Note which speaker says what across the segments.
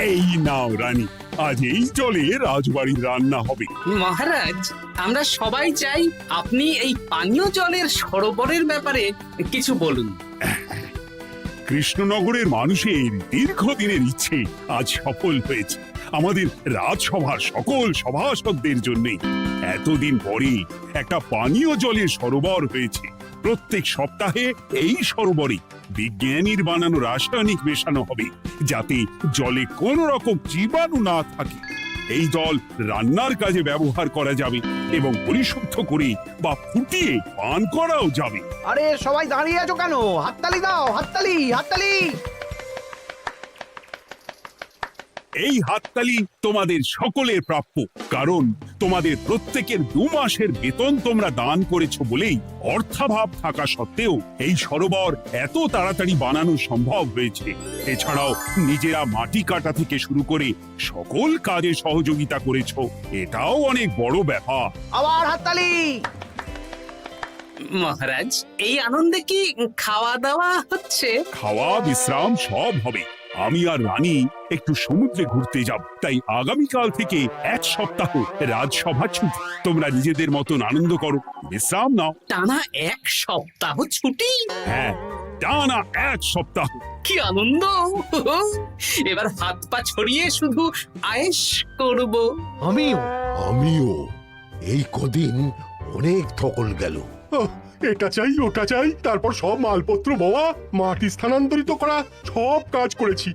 Speaker 1: এই নাও রানী, আজ এই জলে রাজবাড়ির রান্না হবে।
Speaker 2: মহারাজ, আমরা সবাই চাই আপনি এই পানীয় জলের সরোবরের ব্যাপারে কিছু বলুন।
Speaker 1: কৃষ্ণনগরের মানুষের দীর্ঘদিনের ইচ্ছে আজ সফল হয়েছে। আমাদের রাজসভার সকল সভাসদদের জন্যে এতদিন পরে একটা পানীয় জলের সরোবর হয়েছে। প্রত্যেক সপ্তাহে এই সরোবরে বিজ্ঞানীর বানানো রাসায়নিক মেশানো হবে, যাতে জলে কোনো রকম জীবাণু না থাকে। এই জল রান্নার কাজে ব্যবহার করা যাবে এবং পরিশুদ্ধ করে বা ফুটিয়ে পান করাও যাবে।
Speaker 3: আরে সবাই দাঁড়িয়ে আছো কেন? হাততালি দাও, হাততালি, হাততালি।
Speaker 1: এই হাততালি তোমাদের সকলের প্রাপ্য, কারণ তোমাদের প্রত্যেকের 2 মাসের বেতন তোমরা দান করেছো বলেই অর্থাভাব থাকা সত্ত্বেও এই সরোবর এত তাড়াতাড়ি বানানো সম্ভব হয়েছে। এছাড়াও নিজেরা মাটি কাটা থেকে শুরু করে সকল কাজে সহযোগিতা করেছো, এটাও অনেক বড় ব্যাপার।
Speaker 3: আবার হাততালি।
Speaker 2: মহারাজ, এই আনন্দে কি খাওয়া দাওয়া হচ্ছে?
Speaker 1: খাওয়া বিশ্রাম সব হবে। আমি আর রানী একটু সমুদ্রে ঘুরতে যাব, তাই আগামীকাল থেকে 1 সপ্তাহ রাজসভা ছুটি। তোমরা নিজেদের মতন আনন্দ করো, বিশ্রাম নাও।
Speaker 2: টানা 1 সপ্তাহ ছুটি?
Speaker 1: হ্যাঁ, টানা 1 সপ্তাহ।
Speaker 2: কি আনন্দ! এবার হাত পা ছড়িয়ে শুধু আয়েশ করব।
Speaker 4: আমিও এই কদিন অনেক থকল গেল।
Speaker 5: এটা চাই ওটা চাই, তারপর সব মালপত্র বাবা, মাটি স্থানান্তরিত করা, সব কাজ করেছি।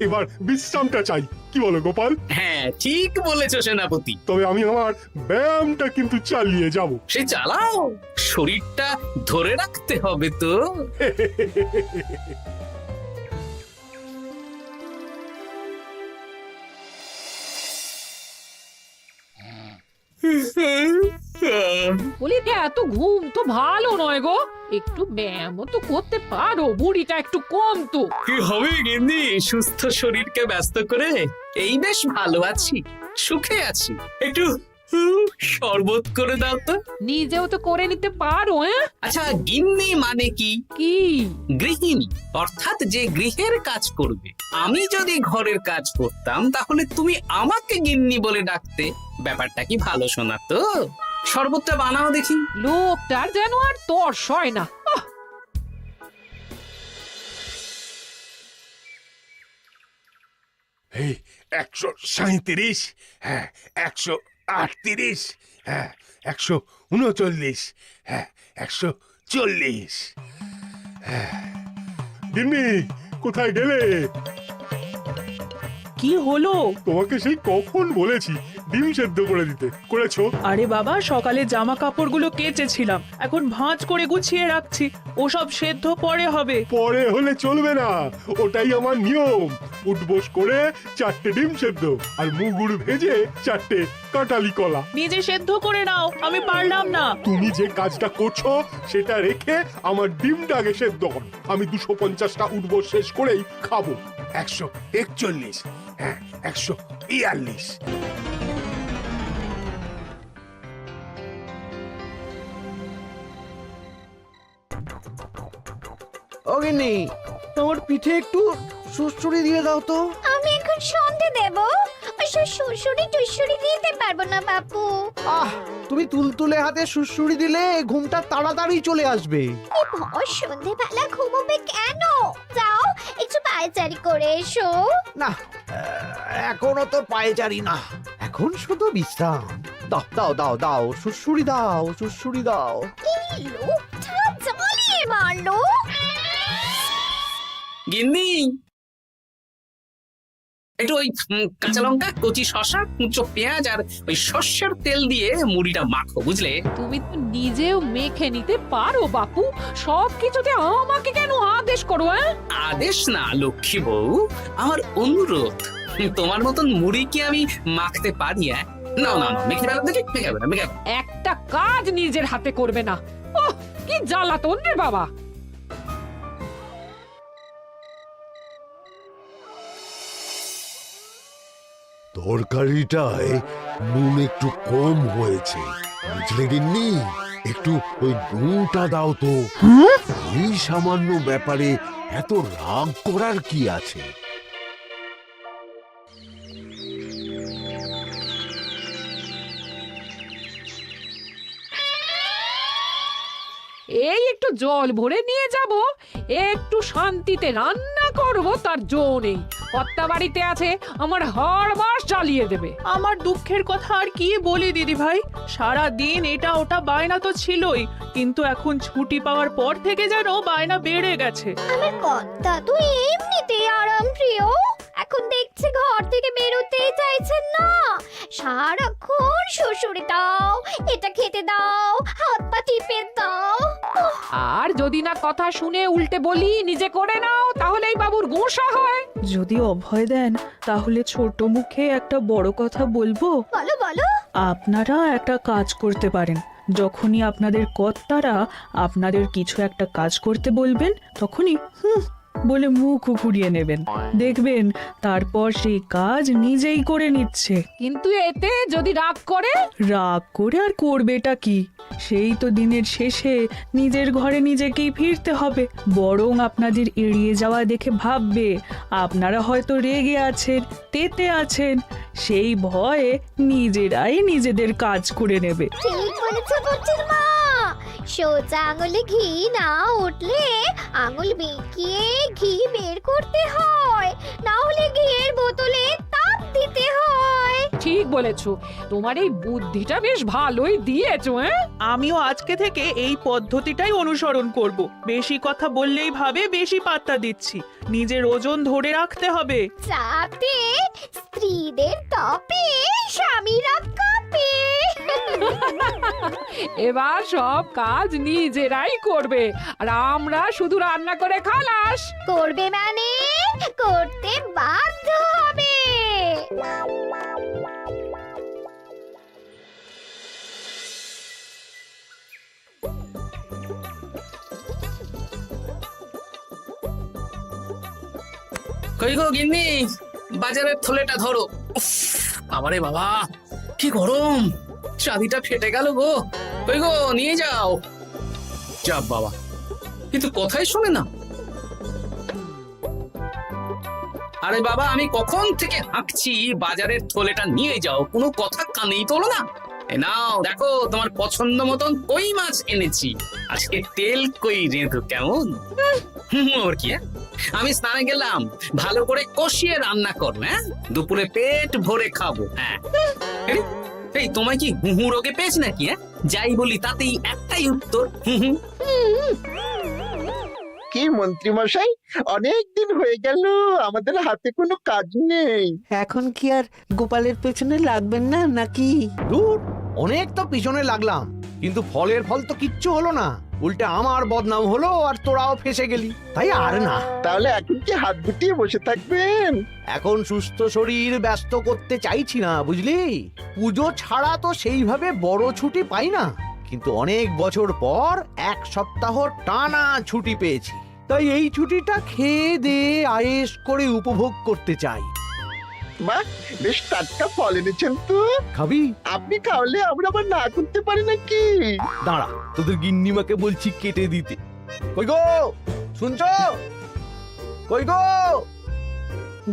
Speaker 5: এবার বিশ্রামটা চাই। কি বলো গোপাল?
Speaker 2: হ্যাঁ, ঠিক বলেছো সেনাপতি।
Speaker 5: তবে আমি আমার ব্যায়ামটা কিন্তু চালিয়ে যাব।
Speaker 2: সে চালাও, শরীরটা ধরে রাখতে হবে তো।
Speaker 6: বলি এত ঘুম তো ভালো নয় গো, একটু ব্যায়ামও তো করতে পারো, বুড়িটা একটু কম তো।
Speaker 2: কি হবে গিন্নি, সুস্থ শরীরকে ব্যস্ত করে এই বেশ ভালো আছি, সুখে আছি। একটু শরবত করে দাও তো।
Speaker 6: নিজেও তো করে নিতে পারো।
Speaker 2: আচ্ছা, গিন্নি মানে কি?
Speaker 6: কি?
Speaker 2: গৃহিণী, অর্থাৎ যে গৃহের কাজ করবে। আমি যদি ঘরের কাজ করতাম তাহলে তুমি আমাকে গিন্নি বলে ডাকতে। ব্যাপারটা কি ভালো শোনা তো? শরবতটা বানাও দেখি।
Speaker 6: লোকটার যেন আর তর্স হয় না।
Speaker 5: এই 137, হ্যাঁ 138, হ্যাঁ 139, হ্যাঁ 140। গিন্নি, কোথায় গেলে?
Speaker 7: কি হলো?
Speaker 5: তোমাকে সেই কখন বলেছি ডিম সেদ্ধ করে দিতে, করেছো?
Speaker 7: আরে বাবা, সকালে জামা কাপড়গুলো কেচেছিলাম, এখন ভাঁজ করে গুছিয়ে রাখছি। ওসব সেদ্ধ পরে হবে।
Speaker 5: পরে হলে চলবে না, ওটাই আমার নিয়ম। উঠবোস করে 4টে ডিম সেদ্ধ আর মুগুর ভেজে 4টে কাঁটালি কলা।
Speaker 7: নিজে সেদ্ধ করে নাও, আমি পারলাম না।
Speaker 5: তুমি যে কাজটা করছো সেটা রেখে আমার ডিমটা আগে সেদ্ধ করো। আমি 250টা উঠবোস শেষ করেই খাবো। 141, হ্যাঁ 142।
Speaker 3: ও গিন্নি, তোমার পিঠে একটু সুড়সুড়ি দিয়ে দাও তো।
Speaker 8: আমি এখন সন্ধে দেব, ওসব সুড়সুড়ি টুসুড়ি দিতে পারবো না বাপু।
Speaker 3: তুমি তুলতুলে হাতে সুড়সুড়ি দিলে ঘুমটা তাড়াতাড়ি চলে আসবে।
Speaker 8: এই ভর সন্ধেবেলা ঘুমোবে কেন? যাও একটু পায়চারি করে এসো।
Speaker 3: না, এখনো তো পায়চারি না, এখন শুধু বিশ্রাম। দাও দাও দাও দাও, সুড়সুড়ি দাও, সুড়সুড়ি দাও।
Speaker 8: এই লোকটা জ্বালিয়ে মারলো।
Speaker 2: গিন্নি, একটু ওই কাঁচা লঙ্কা, কচি শসা, কুচো পেঁয়াজ আর ওই সর্ষের তেল দিয়ে মুড়িটা মাখো, বুঝলে?
Speaker 6: তুমি তো নিজেও মেখে নিতে পারো বাপু, সব কিছুতে আমাকে কেন আদেশ করো?
Speaker 2: আদেশ না লক্ষ্মী বউ, আমার অনুরোধ। তোমার মতন মুড়ি কি আমি মাখতে পারি? না না না, মেখে ফেলা দেখে মেখে না, মেখে।
Speaker 6: একটা কাজ নিজের হাতে করবে না। ওহ, কি জ্বালাতন রে বাবা।
Speaker 4: তরকারিটায় নুন একটু কম হয়েছে, বুঝলে গিন্নি? একটু ওই নুনটা দাও তো। এই সামান্য ব্যাপারে এত রাগ করার কি আছে?
Speaker 6: এই একটু জল ভরে নিয়ে যাব, একটু শান্তিতে রান্না করব তার জো নেই। কর্তা বাড়িতে আছে, আমার হাড় মাস জ্বালিয়ে দেবে।
Speaker 7: আমার দুঃখের কথা আর কি বলি দিদি ভাই, সারা দিন এটা ওটা বায়না তো ছিলই, কিন্তু এখন ছুটি পাওয়ার পর থেকে যেন বায়না বেড়ে গেছে।
Speaker 8: আমার কর্তা তো এমনিতেই আরাম প্রিয়, এখন দেখছি ঘর থেকে বেরোতেই চাইছেন না। সারাক্ষণ শ্বশুরে দাও, এটা খেতে দাও, হাত পা টিপে দাও।
Speaker 6: আর যদি না কথা শুনে উল্টে বলি নিজে করে নাও, তাহলেই বাবুর গোসা হয়।
Speaker 7: যদি অভয় দেন তাহলে ছোট মুখে একটা বড় কথা বলবো।
Speaker 8: বলো বলো।
Speaker 7: আপনারা একটা কাজ করতে পারেন, যখনই আপনাদের কর্তারা আপনাদের কিছু একটা কাজ করতে বলবেন তখনই বলে মুখ ঘুরিয়ে নেবেন, দেখবেন তারপর সেই কাজ নিজেই করে নিচ্ছে।
Speaker 6: কিন্তু এতে যদি রাগ করে?
Speaker 7: রাগ করে আর করবেটা কি, সেই তো দিনের শেষে নিজের ঘরে নিজেকেই ফিরতে হবে। বরং আপনাদের এড়িয়ে যাওয়া দেখে ভাববে আপনারা হয়তো রেগে আছেন, তেতে আছেন, সেই ভয়ে নিজেরাই নিজেদের কাজ করে নেবে।
Speaker 8: ঠিক বলেছ বুচির মা, সোজা আঙুলে ঘি না উঠলে আঙুল বেঁকিয়ে ঘি বের করতে হয়, না হলে ঘিয়ের বোতলে তাপ দিতে হয়।
Speaker 6: ঠিক বলেছো, তোমার এই বুদ্ধিটা বেশ ভালোই দিয়েছো।
Speaker 7: আমিও আজকে থেকে এই পদ্ধতিটাই অনুসরণ করব। বেশি কথা বললেই ভাবে বেশি পাত্তা দিচ্ছি, নিজের ওজন ধরে রাখতে হবে,
Speaker 8: যাতে স্ত্রীদের তপে স্বামীরা কাঁপে।
Speaker 6: এবার সব কাজ নিজেরাই করবে, আর আমরা শুধু রান্না করে খালাস।
Speaker 8: করবে মানে করতে বাধ্য হবে।
Speaker 2: কই গো গিন্নি, বাজারের থলেটা ধরো। উফ, বাবারে বাবা, কি গরম, চাবিটা ফেটে গেল গো। কই গো, নিয়ে যাও। যা বাবা, কিন্তু কথাই শোনে না। আরে বাবা, আমি কখন থেকে হাঁকছি বাজারের থলেটা নিয়ে যাও, কোনো কথা কানেই তোলো না। এ নাও দেখো, তোমার পছন্দ মতন কই মাছ এনেছি, আজকে তেল কই রেঁধো কেমন। ওর কি, আমি স্নানে গেলাম, ভালো করে কষিয়ে রান্না করবে, হ্যাঁ, দুপুরে পেট ভরে খাবো। হ্যাঁ, এই তোমায় কি হুহু রোগে পেয়েছে নাকি? হ্যাঁ, যাই বলি তাতেই একটাই উত্তর, হুহু।
Speaker 9: কি মন্ত্রী মশাই, অনেক দিন হয়ে গেল আমাদের হাতে কোনো কাজ নেই।
Speaker 3: এখন কি আর গোপালের পেছনে লাগবেন না নাকি? দূর, অনেক তো পিছনে লাগলাম, কিন্তু ফলের ফল তো কিচ্ছু হলো না, উল্টে আমার বদনাম হলো আর তোরাও ফেসে গেলি। তাই আর না।
Speaker 9: তাহলে এখন কি হাত গুটিয়ে বসে থাকবেন?
Speaker 3: এখন সুস্থ শরীর ব্যস্ত করতে চাইছি না, বুঝলি? পুজো ছাড়া তো সেইভাবে বড় ছুটি পাই না, কিন্তু অনেক বছর পর এক সপ্তাহ টানা ছুটি পেয়েছি, তাই এই ছুটিটা খেয়ে দিয়ে আয়েশ করে উপভোগ করতে চাই।
Speaker 9: বাহ, বেশ টাটকা ফল এনেছেন তো।
Speaker 3: খাবি?
Speaker 9: আপনি খাওয়ালে আমরা আবার না করতে পারি নাকি?
Speaker 3: দাঁড়া, তোদের গিন্নিমাকে বলছি কেটে দিতে। কই গো, শুনছো? কই গো?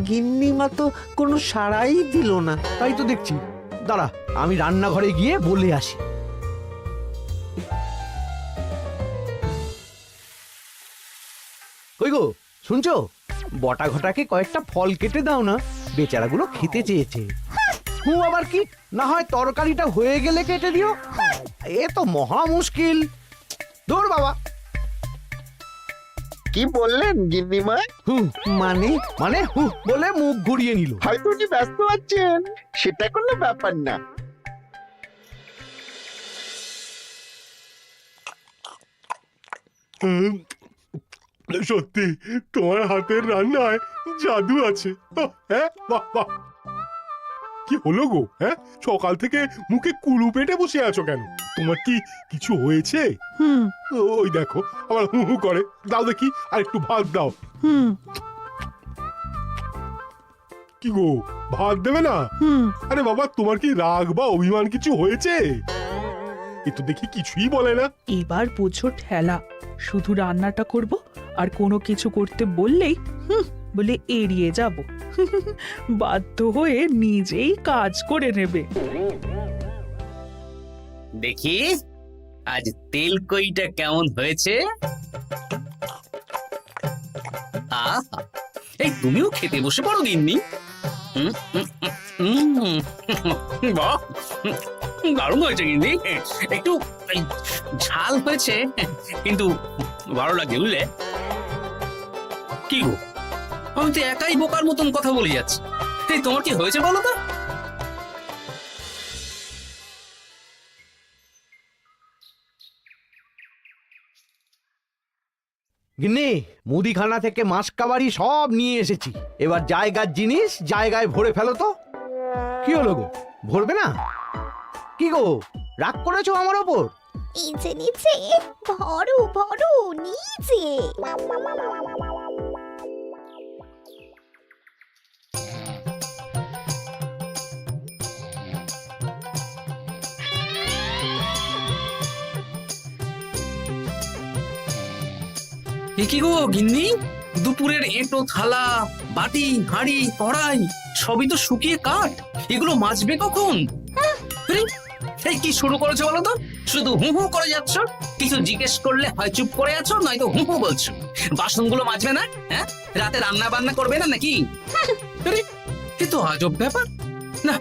Speaker 3: গিন্নিমা তো কোনো সাড়াই দিল না, তাই তো দেখছি। দাঁড়া, আমি রান্নাঘরে গিয়ে বলে আসি। কই গো, শুনছো? বটা ঘটাকে কয়েকটা ফল কেটে দাও না, বেচারাগুলো খেতে চেয়েছে। আবার কি, না হয় তরকারিটা হয়ে গেলে কেটে দিও। এ তো মহা মুশকিল। দূর বাবা।
Speaker 9: কি বললেন গিন্নিমা?
Speaker 3: মানে মানে বলে মুখ ঘুরিয়ে নিল।
Speaker 9: হয়তো উনি ব্যস্ত আছেন, সেটা কোনো ব্যাপার না।
Speaker 5: সত্যি তোমার হাতের রান্নায় জাদু আছে। হ্যাঁ, বাহ বাহ। কি হলো গো? হ্যাঁ, সকাল থেকে মুখে কুলু পেটে বসে আছো কেন? তোমার কি কিছু হয়েছে? ওই দেখো আবার হু হু করে। দাও দেখি, আর একটু ভাত দাও। কি গো, ভাত দেবে না? আরে বাবা, তোমার কি রাগ বা অভিমান কিছু হয়েছে? এ তো দেখি কিছুই বলে না।
Speaker 7: এবার বুঝো ঠেলা, শুধু রান্নাটা করব, আর কোনো কিছু করতে বললেই বলে এড়িয়ে যাব। বাধ্য হয়ে নিজেই কাজ করে নেবে।
Speaker 2: দেখি আজ তেল কইটা কেমন হয়েছে? আহা, এই তুমিও খেতে বসে পড়ো গিন্নি। বাহ, দারুণ হয়েছে গিন্নি। একটু এই ঝাল হয়েছে, কিন্তু ভালো লাগে বুঝলে। কি গো, আমি তো একাই বোকার মতন কথা বলে যাচ্ছি। এই তোমার কি হয়েছে বলো তো?
Speaker 3: গিন্নি, মুদিখানা থেকে মাসকাবারি সব নিয়ে এসেছি। এবার জায়গার জিনিস জায়গায় ভরে ফেলো তো। কি হলো গো, ভরবে না? কি গো, রাগ করেছো আমার ওপর?
Speaker 8: নিচে নিচে ভরো ভরো নিচে।
Speaker 2: এ কি গো গিন্নি, দুপুরের এঁটো থালা, বাটি, হাঁড়ি, কড়াই সবই তো শুকিয়ে কাঠ। এগুলো মাজবে কখন? আরে, এই কি শুরু করেছো বলো তো? শুধু হু হু করে যাচ্ছ। কিছু জিজ্ঞেস করলে হয় চুপ করে আছো, নয়তো হু হু বলছো। বাসনগুলো মাজবে না? হ্যাঁ, রাতে রান্না বান্না করবে না নাকি? আরে, এ তো আজব ব্যাপার। না,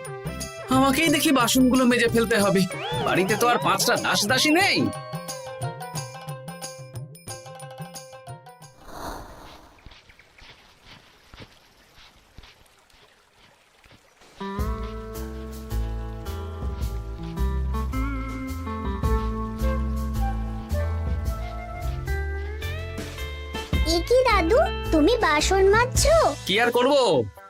Speaker 2: আমাকেই দেখি বাসনগুলো মেজে ফেলতে হবে। বাড়িতে তো আর 5টা দাস দাসী নেই।
Speaker 8: এ কি দাদু, তুমি বাসন মাজছো?
Speaker 2: কি আর করবো,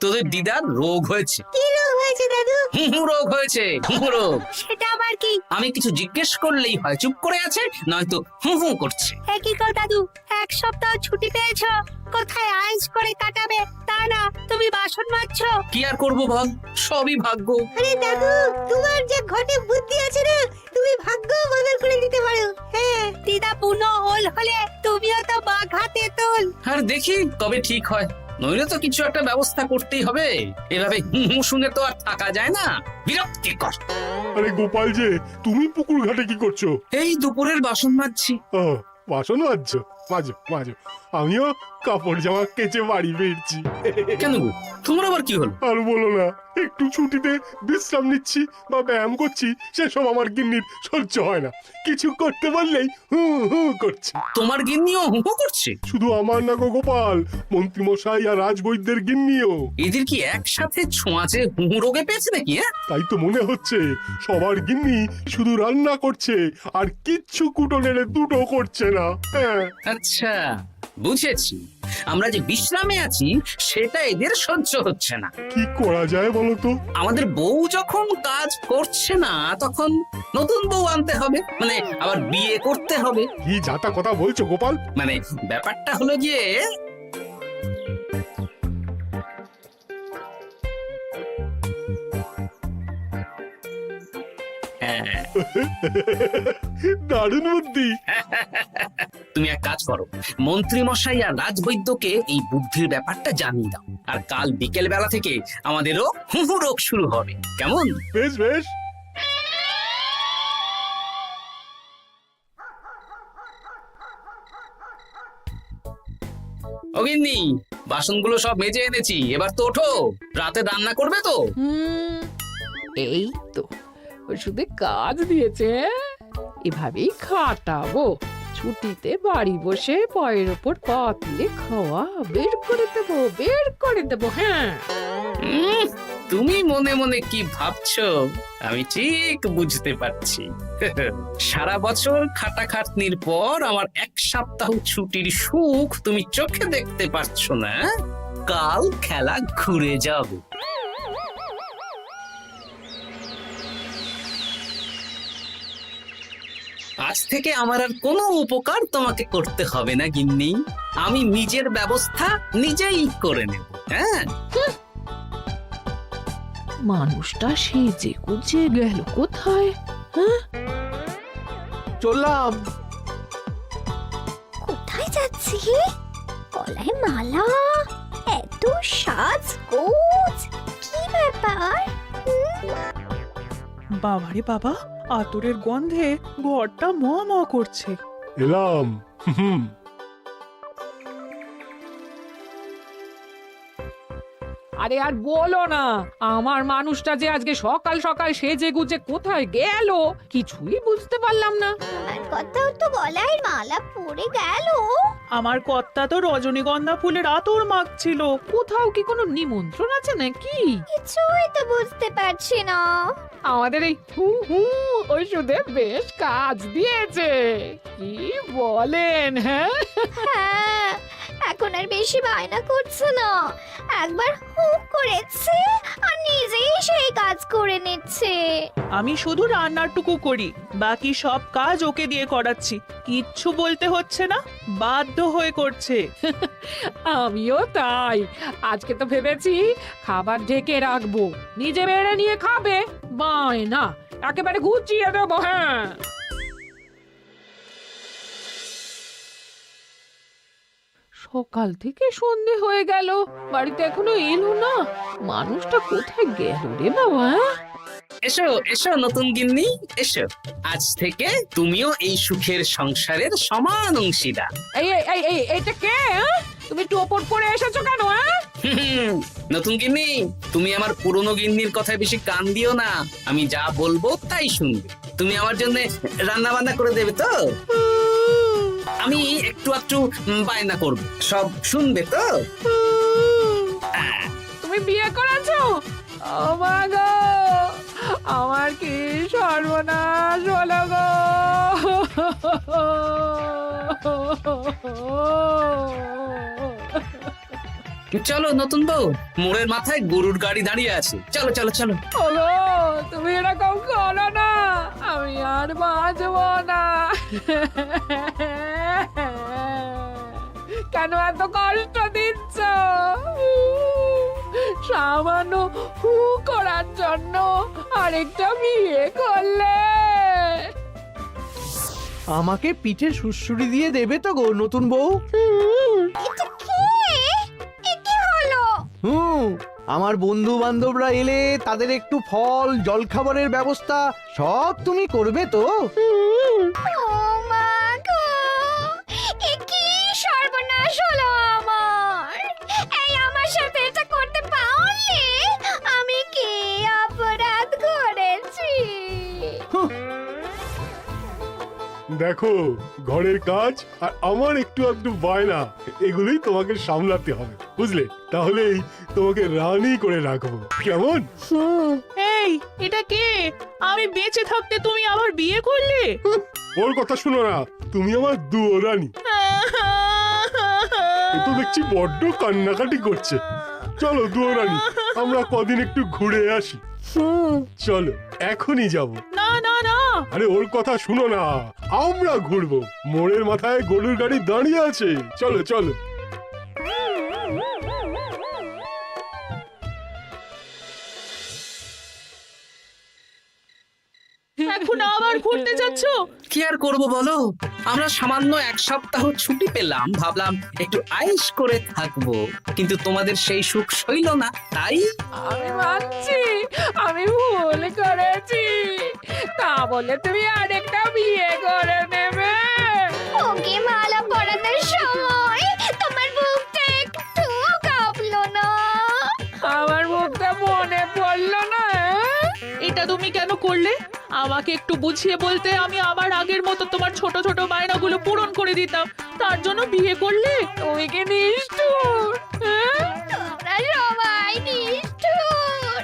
Speaker 2: তোদের দিদার রোগ হয়েছে।
Speaker 8: কি রোগ হয়েছে দাদু?
Speaker 2: হুহু রোগ হয়েছে, হুহু রোগ।
Speaker 8: সেটা আবার কি?
Speaker 2: আমি কিছু জিজ্ঞেস করলেই হয় চুপ করে আছে, নয়তো হু হু করছে।
Speaker 8: কি কর দাদু, 1 সপ্তাহ ছুটি পেয়েছো, কোথায় আইস করে কাটাবে তা না তুমি বাসন মাজছো?
Speaker 2: কি আর করবো বল, সবই ভাগ্য।
Speaker 8: আরে দাদু, তোমার যে ঘটে বুদ্ধি আছে না, তুমি ভাগ্য বদল করে দিতে পারো। হ্যাঁ, দিদা পুনো হল হলে তুমিও তো বাঘ হাতে তোল।
Speaker 2: আর দেখি কবে ঠিক হয়, নইলে তো কিছু একটা ব্যবস্থা করতেই হবে। এভাবে হু হু শুনে তো আর থাকা যায় না, বিরক্তিকর।
Speaker 5: আরে গোপাল যে, তুমি পুকুর ঘাটে কি করছো?
Speaker 2: এই দুপুরের বাসন মাজছি।
Speaker 5: ও, বাসন মাজছো? মাজো মাজো, আমিও কাপড় জামা কেচে বাড়ি ফিরছি।
Speaker 2: কেন গো, তোমার আবার কি হলো?
Speaker 5: আর বলো না, একটু ছুটিতে বিশ্রাম নিচ্ছি বা ব্যায়াম করছি, সেসব আমার গিন্নির সহ্য হয় না। কিছু করতে বললেই হু হু করছে।
Speaker 2: তোমার গিন্নিও হু হু করছে?
Speaker 5: শুধু আমার না গো গোপাল, মন্ত্রীমশাই আর রাজবৈদ্যের গিন্নিও।
Speaker 2: এদের কি একসাথে ছোঁয়াচে হু হু রোগে পেয়েছে নাকি? হ্যাঁ,
Speaker 5: তাই তো মনে হচ্ছে সবার গিন্নি শুধু রান্না করছে আর কিচ্ছু কুটোনের দুটো করছে না। হ্যাঁ,
Speaker 2: আচ্ছা বুঝেছি, আমরা যে বিশ্রামে আছি সেটা এদের সহ্য হচ্ছে না।
Speaker 5: কি করা যায় বলো তো?
Speaker 2: আমাদের বউ যখন কাজ করছে না, তখন নতুন বউ আনতে হবে, মানে আবার বিয়ে করতে হবে।
Speaker 5: কি যাতা কথা বলছো গোপাল?
Speaker 2: মানে ব্যাপারটা হলো গিয়ে, হ্যাঁ,
Speaker 5: দারুণ বুদ্ধি।
Speaker 2: তুমি এক কাজ করো, মন্ত্রী মশাই আর রাজবৈদ্যকে এই বুদ্ধির ব্যাপারটা জানিয়ে দাও। আর কাল বিকেল বেলা থেকে আমাদেরও হুহু রোগ শুরু হবে, কেমন?
Speaker 5: বেশ বেশ।
Speaker 2: অগিন্নি, বাসনগুলো সব মেজে এনেছি, এবার তো ওঠো। রাতে রান্না করবে তো?
Speaker 6: এই তো ওষুধে কাজ দিয়েছে। এভাবেই খাটাবো, ছুটিতে বাড়ি বসে পায়ের ওপর পা তুলে খাওয়া বের করে দেবো, বের করে দেবো। হ্যাঁ,
Speaker 2: তুমি মনে মনে কি ভাবছো আমি ঠিক বুঝতে পারছি। সারা বছর খাটাখাটনির পর আমার 1 সপ্তাহ ছুটির সুখ তুমি চোখে দেখতে পারছো না। কাল খেলা ঘুরে যাবে। আজ থেকে আমার আর কোনো উপকার তোমাকে করতে হবে না গিন্নি, আমি নিজের ব্যবস্থা নিজেই করে নেব। হ্যাঁ,
Speaker 6: মানুষটা সেজে গুজে গেল কোথায়? হ্যাঁ,
Speaker 3: চললাম।
Speaker 8: কোথায় যাচ্ছি? গলায় মালা, এত সাজগোজ, কি ব্যাপার?
Speaker 7: বাবারে বাবা, আতরের গন্ধে ঘরটা ম ম করছে।
Speaker 5: এলাম। হুম।
Speaker 6: আরে আর বলো না, আমার মানুষটা যে আজকে সকাল সকাল সেজে গুজে কোথায় গেল কিছুই বুঝতে পারলাম না।
Speaker 8: আর কথাও তো গলায় মালা পড়ে গেল।
Speaker 7: আমার কর্তা তো রজনীগন্ধা ফুলের আতর মাখছিল।
Speaker 6: কোথাও কি কোনো নিমন্ত্রণ আছে নাকি?
Speaker 8: কিছুই তো বুঝতে পারছি না।
Speaker 6: আমাদের এই হু হু ওষুধে বেশ কাজ দিয়েছে, কি বলেন? হ্যাঁ,
Speaker 8: হ্যাঁ, এখন আর বেশি বায়না করছে না। একবার হুক করেছে আর নিজেই সেই কাজ করে নিচ্ছে।
Speaker 7: আমি শুধু রান্নাটুকু করি, বাকি সব কাজ ওকে দিয়ে করাচ্ছি। কিচ্ছু বলতে হচ্ছে না, বাধ্য হয়ে করছে।
Speaker 6: আমিও তাই। আজকে তো ভেবেছি খাবার ঢেকে রাখবো, নিজে বেড়ে নিয়ে খাবে। বায়না একেবারে গুছিয়ে দেবো। হ্যাঁ, সকাল থেকে সন্ধে হয়ে গেল, বাড়িতে এখনো এলো না। মানুষটা কোথায় গেল রে বাবা?
Speaker 2: এসো এসো নতুন গিন্নি, এসো। আজ থেকে তুমিও এই সুখের সংসারের সমান অংশীদার।
Speaker 6: এই এই এই এই এইটা কে? হ্যাঁ? তুমি একটু ওপর পড়ে এসেছো কেন? হ্যাঁ,
Speaker 2: নতুন গিন্নি, তুমি আমার পুরনো গিন্নির কথায় বেশি কান দিও না। আমি যা বলবো তাই শুনবে। তুমি আমার জন্য রান্না বান্না করে দেবে তো? আমি একটু একটু বায়না করব, সব শুনবে তো?
Speaker 6: তুমি বিয়ে করেছো? ও মা গো, আমার কি সর্বনাশ হলো গো!
Speaker 2: চলো নতুন বউ, মোড়ের মাথায় গরুর গাড়ি দাঁড়িয়ে আছে, চলো চলো চলো।
Speaker 6: ওগো, তুমি এরকম করো না, আমি আর বাঁচবো না। কেন এত কষ্ট দিচ্ছ? সামান্য হু করার জন্য আরেকটা বিয়ে করলে?
Speaker 3: আমাকে পিঠে সুড়সুড়ি দিয়ে দেবে তো গো নতুন বউ?
Speaker 8: এটা কি? এ কি হলো?
Speaker 3: আমার বন্ধু বান্ধবরা এলে তাদের একটু ফল জলখাবারের ব্যবস্থা সব তুমি করবে তো?
Speaker 8: ও মা গো, এ কি সর্বনাশ হলো আমার! এই আমার সাথে এটা করতে পারলে আমি কি অপরাধ করেছি?
Speaker 5: দেখো, ঘরের কাজ আর আমার একটু আধটু বায়না, এগুলোই তোমাকে সামলাতে হবে, বুঝলে? তাহলেই তোমাকে রানী করে রাখবো, কেমন?
Speaker 7: এই, এটা কে? আমি বেঁচে থাকতে তুমি আবার বিয়ে করলে?
Speaker 5: ওর কথা শুনো না, তুমি আমার দুয়ো রানী। এ তো দেখছি বড্ড কান্নাকাটি করছে। চলো দুয়ো রানী, আমরা কদিন একটু ঘুরে আসি। চলো, এখনই যাবো।
Speaker 7: না না না,
Speaker 5: আরে ওর কথা শুনো না, আমরা ঘুরবো। মোড়ের মাথায় গরুর গাড়ি দাঁড়িয়ে আছে, চলো চলো।
Speaker 7: এখন আবার ঘুরতে যাচ্ছ?
Speaker 2: কি আর করবো বলো, আমরা সামান্য এক সপ্তাহ ছুটি পেলাম, ভাবলাম একটু আইস করে থাকবো, কিন্তু তোমাদের সেই সুখ সইল না, তাই
Speaker 6: আমি মানছি আমি ভুল করেছি, তা বলে তুমি আরেকটা বিয়ে করে নেবে?
Speaker 8: ওকে মালা পরানোর সময় তোমার বুকটা একটু কাঁপলো না?
Speaker 6: আমার মুখটা মনে পড়লো না?
Speaker 7: এটা তুমি কেন করলে? আমাকে একটু বুঝিয়ে বলতে আমি আবার আগের মতো তোমার ছোট ছোট বায়নাগুলো পূরণ করে দিতাম। তার জন্য বিয়ে করলে?
Speaker 6: তুমি কি নিষ্ঠুর? হ্যাঁ?
Speaker 8: তোমরা সবাই নিষ্ঠুর।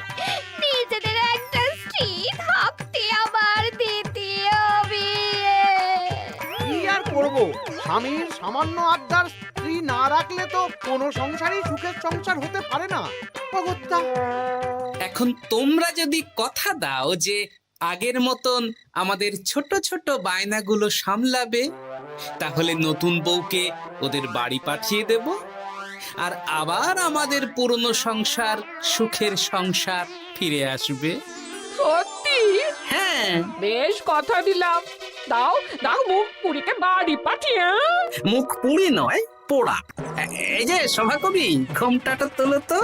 Speaker 8: নিজেদের একটা স্ত্রী থাকতে আবার দ্বিতীয় বিয়ে।
Speaker 3: কি আর করবো, স্বামীর সামান্য আবদার স্ত্রী না রাখলে তো কোনো সংসারই সুখের সংসার হতে পারে না। অগত্যা
Speaker 2: এখন তোমরা যদি কথা দাও যে আগের মতন আমাদের ছোট ছোট বায়নাগুলো সামলাবে, তাহলে নতুন বউকে ওদের বাড়ি পাঠিয়ে দেব, আর আবার আমাদের পুরনো সংসার, সুখের সংসার ফিরে আসবে।
Speaker 6: সত্যি?
Speaker 2: হ্যাঁ,
Speaker 6: বেশ কথা দিলাম। দাও দাও মুখ পুরীকে বাড়ি পাঠিয়ে।
Speaker 2: মুখ পুড়ি নয়, পোড়া। এই যে সভাকবি, ঘোমটাটা তোলো তো।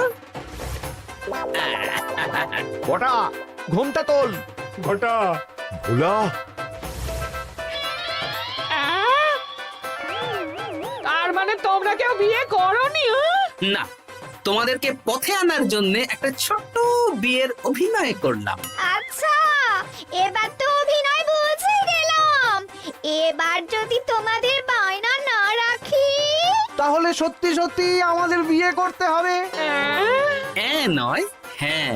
Speaker 3: কটা ঘোমটা তোল।
Speaker 5: ঘটা,
Speaker 4: ভোলা,
Speaker 6: তার মানে তোমরা কেউ বিয়ে করোনি?
Speaker 2: না, তোমাদেরকে পথে আনার জন্য একটা ছোট্ট বিয়ের অভিনয় করলাম।
Speaker 8: আচ্ছা, এবার তো অভিনয় বুঝে গেলাম। এবার যদি তোমাদের বায়না না রাখি,
Speaker 3: তাহলে সত্যি সত্যি আমাদের বিয়ে করতে হবে।
Speaker 2: নয়, হ্যাঁ।